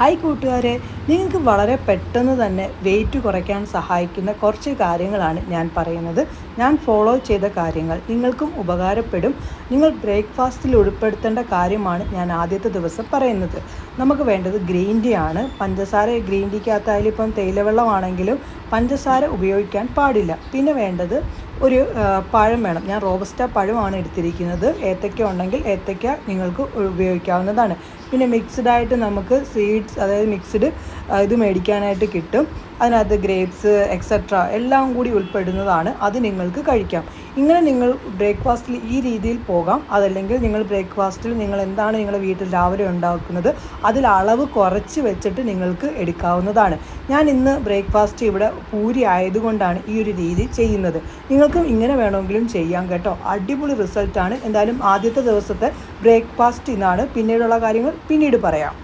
Hi കൂട്ടുകാരെ, നിങ്ങൾക്ക് വളരെ പെട്ടെന്ന് തന്നെ വെയിറ്റ് കുറയ്ക്കാൻ സഹായിക്കുന്ന കുറച്ച് കാര്യങ്ങളാണ് ഞാൻ പറയുന്നത്. ഞാൻ ഫോളോ ചെയ്ത കാര്യങ്ങൾ നിങ്ങൾക്കും ഉപകാരപ്പെടും. നിങ്ങൾ ബ്രേക്ക്ഫാസ്റ്റിൽ ഉൾപ്പെടുത്തേണ്ട കാര്യമാണ് ഞാൻ ആദ്യത്തെ ദിവസം പറയുന്നത്. നമുക്ക് വേണ്ടത് ഗ്രീൻ ടീ ആണ്. പഞ്ചസാര ഗ്രീൻ ടീക്കകത്തായാലും ഇപ്പം തേയിലവെള്ളമാണെങ്കിലും പഞ്ചസാര ഉപയോഗിക്കാൻ പാടില്ല. പിന്നെ വേണ്ടത് ഒരു പഴം വേണം. ഞാൻ റോബസ്റ്റ പഴമാണ് എടുത്തിരിക്കുന്നത്. ഏത്തയ്ക്ക ഉണ്ടെങ്കിൽ ഏത്തയ്ക്ക നിങ്ങൾക്ക് ഉപയോഗിക്കാവുന്നതാണ്. പിന്നെ മിക്സ്ഡായിട്ട് നമുക്ക് സീഡ്സ്, അതായത് മിക്സ്ഡ് ഇത് മേടിക്കാനായിട്ട് കിട്ടും. അതിനകത്ത് ഗ്രേപ്സ് എക്സെട്ര എല്ലാം കൂടി ഉൾപ്പെടുന്നതാണ്. അത് നിങ്ങൾക്ക് കഴിക്കാം. ഇങ്ങനെ നിങ്ങൾ ബ്രേക്ക്ഫാസ്റ്റിൽ ഈ രീതിയിൽ പോകാം. അതല്ലെങ്കിൽ നിങ്ങൾ ബ്രേക്ക്ഫാസ്റ്റിൽ നിങ്ങൾ എന്താണ് നിങ്ങളുടെ വീട്ടിൽ രാവിലെ ഉണ്ടാക്കുന്നത് അതിൽ അളവ് കുറച്ച് വെച്ചിട്ട് നിങ്ങൾക്ക് എടുക്കാവുന്നതാണ്. ഞാൻ ഇന്ന് ബ്രേക്ക്ഫാസ്റ്റ് ഇവിടെ പൂരി ആയതുകൊണ്ടാണ് ഈ ഒരു രീതി ചെയ്യുന്നത്. നിങ്ങൾക്കും ഇങ്ങനെ വേണമെങ്കിലും ചെയ്യാം കേട്ടോ. അടിപൊളി റിസൾട്ടാണ്. എന്തായാലും ആദ്യത്തെ ദിവസത്തെ ബ്രേക്ക്ഫാസ്റ്റ് ഇതാണ്. പിന്നീടുള്ള കാര്യങ്ങൾ പിന്നീട് പറയാം.